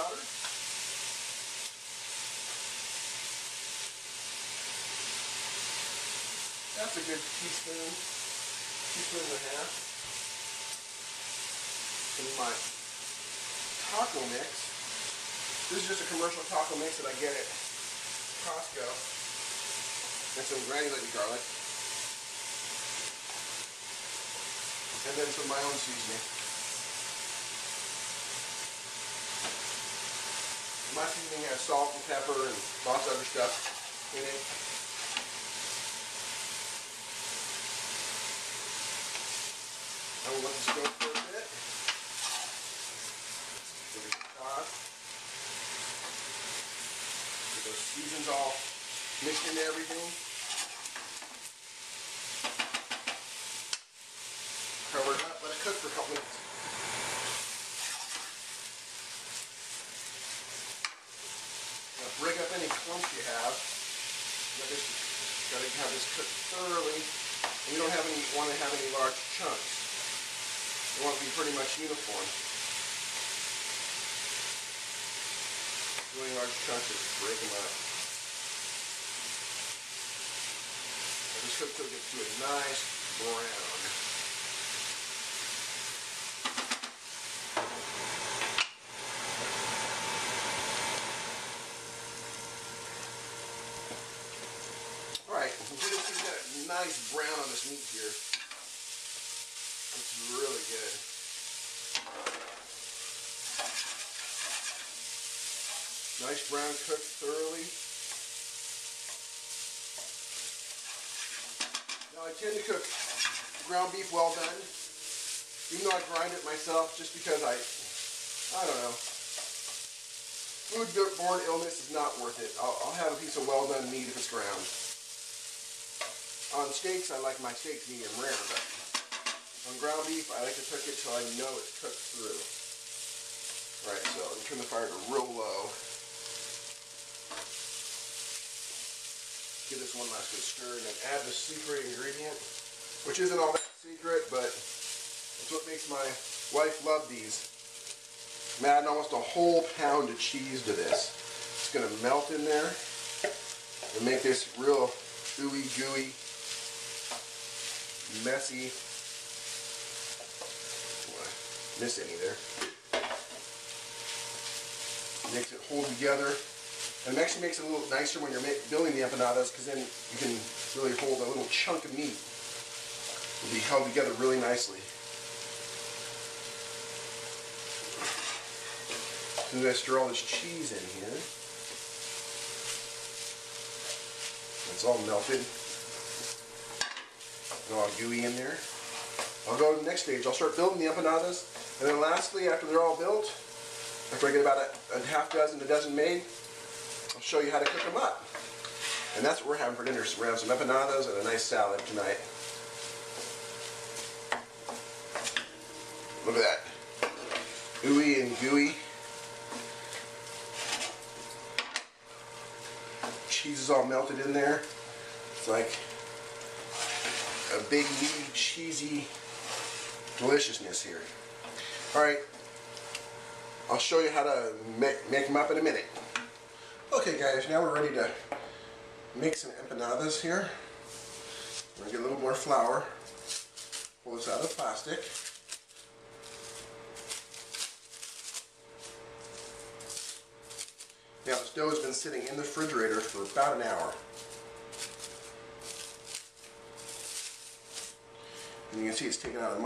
powder. That's a good teaspoon, teaspoon and a half. And my taco mix. This is just a commercial taco mix that I get at Costco. And some granulated garlic. And then some of my own seasoning. My seasoning has salt and pepper and lots of other stuff in it. I will let this go for a bit. Give it a toss. Get those seasons all mixed into everything. Cover it up, let it cook for a couple minutes. Now break up any clumps you have. You got to have this cooked thoroughly. And you don't want to have any large chunks. You want it to be pretty much uniform. Really large chunks, just break them up. And just cook till it gets to a nice brown. Alright, you can see that nice brown on this meat here. It's really good. Nice brown, cooked thoroughly. Now I tend to cook ground beef well done, even though I grind it myself, just because I don't know. Food-borne illness is not worth it. I'll have a piece of well done meat if it's ground. On steaks, I like my steaks medium rare, but on ground beef, I like to cook it till I know it's cooked through. Right, so turn the fire to real low. Give this one last good stir, and then add the secret ingredient, which isn't all that secret, but it's what makes my wife love these. I'm adding almost a whole pound of cheese to this. It's going to melt in there and make this real ooey gooey, messy. Miss any there. Makes it hold together. And it actually makes it a little nicer when you're building the empanadas, because then you can really hold a little chunk of meat. It'll be held together really nicely. As soon as I stir all this cheese in here, it's all melted. It's all gooey in there. I'll go to the next stage. I'll start building the empanadas, and then lastly, after they're all built, after I get about a half dozen, a dozen made, I'll show you how to cook them up. And that's what we're having for dinner. So we're having some empanadas and a nice salad tonight. Look at that. Ooey and gooey. Cheese is all melted in there. It's like a big, meaty, cheesy deliciousness here. Alright, I'll show you how to make them up in a minute. Okay guys, now we're ready to make some empanadas here. We're going to get a little more flour. Pull this out of the plastic. Now this dough has been sitting in the refrigerator for about an hour. And you can see it's taken out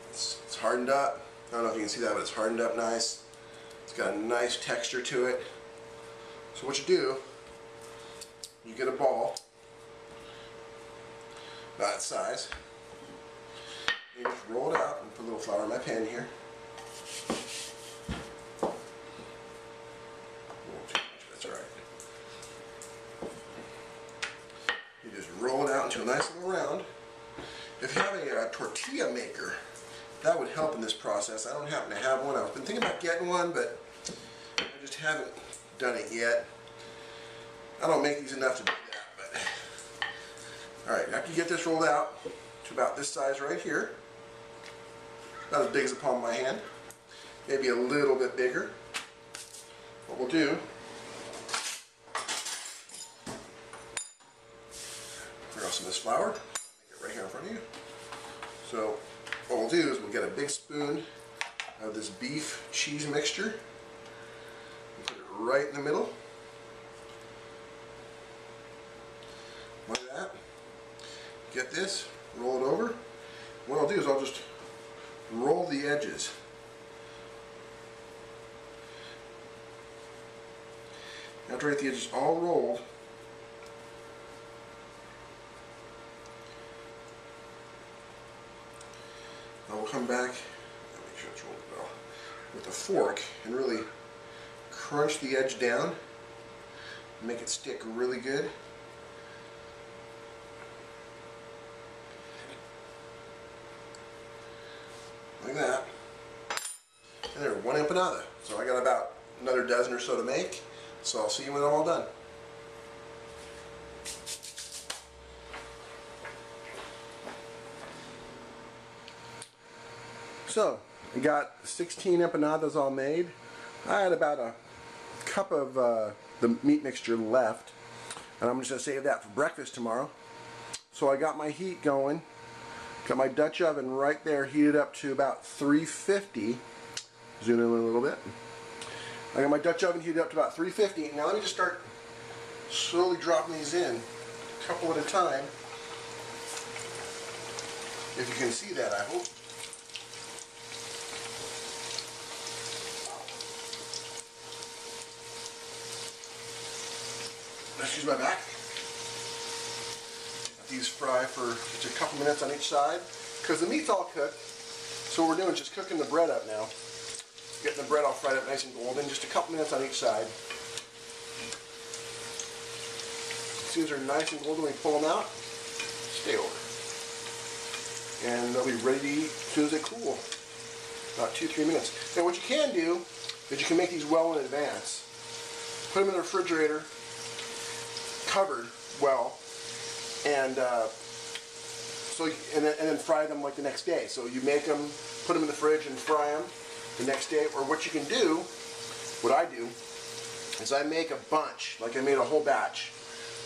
it's hardened up. I don't know if you can see that, but it's hardened up nice. It's got a nice texture to it. So what you do, you get a ball about that size. You just roll it out and put a little flour in my pan here. That's alright. You just roll it out into a nice little round. If you have a tortilla maker, that would help in this process. I don't happen to have one. I've been thinking about getting one, but I just haven't done it yet. I don't make these enough to do that, but alright, after you get this rolled out to about this size right here, about as big as the palm of my hand, maybe a little bit bigger, we'll do, pour out some of this flour, make it right here in front of you. So what we'll do is we'll get a big spoon of this beef cheese mixture, and put it right in the middle, like that. Get this, roll it over. What I'll do is I'll just roll the edges. After I get the edges all rolled, I will come back, make sure it's rolled well, with a fork and really crunch the edge down, make it stick really good. Like that. And there, one empanada. So I got about another dozen or so to make. So I'll see you when I'm all done. So I got 16 empanadas all made. I had about a cup of the meat mixture left, and I'm just going to save that for breakfast tomorrow. So I got my heat going. Got my Dutch oven right there heated up to about 350. Zoom in a little bit. I got my Dutch oven heated up to about 350. Now let me just start slowly dropping these in, a couple at a time. If you can see that, I hope. Excuse my back. These fry for just a couple minutes on each side because the meat's all cooked. So what we're doing is just cooking the bread up now. Getting the bread all fried up nice and golden, just a couple minutes on each side. As soon as they're nice and golden, we pull them out, stay over. And they'll be ready to eat as soon as they cool. About 2-3 minutes. Now what you can do is you can make these well in advance. Put them in the refrigerator, covered well, and then fry them like the next day. So you make them, put them in the fridge and fry them the next day. Or what you can do, what I do, is I make a bunch, like I made a whole batch.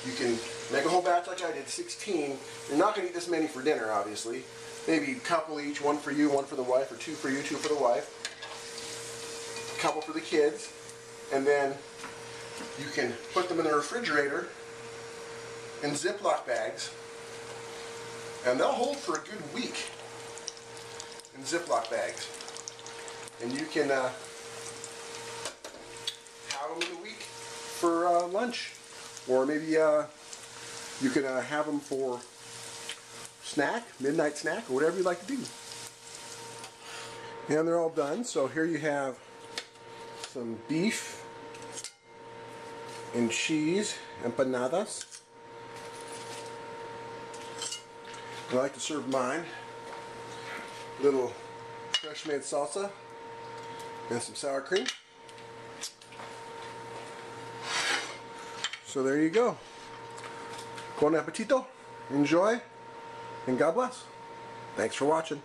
You can make a whole batch like I did, 16. You're not going to eat this many for dinner, obviously. Maybe a couple each, one for you, one for the wife, or two for you, two for the wife. A couple for the kids. And then you can put them in the refrigerator in Ziploc bags, and they'll hold for a good week in Ziploc bags. And you can have them in the week for lunch, or maybe you can have them for snack, midnight snack, or whatever you like to do. And they're all done. So here you have some beef and cheese empanadas. I like to serve mine a little fresh made salsa and some sour cream. So there you go. Bon appetito, enjoy, and God bless. Thanks for watching.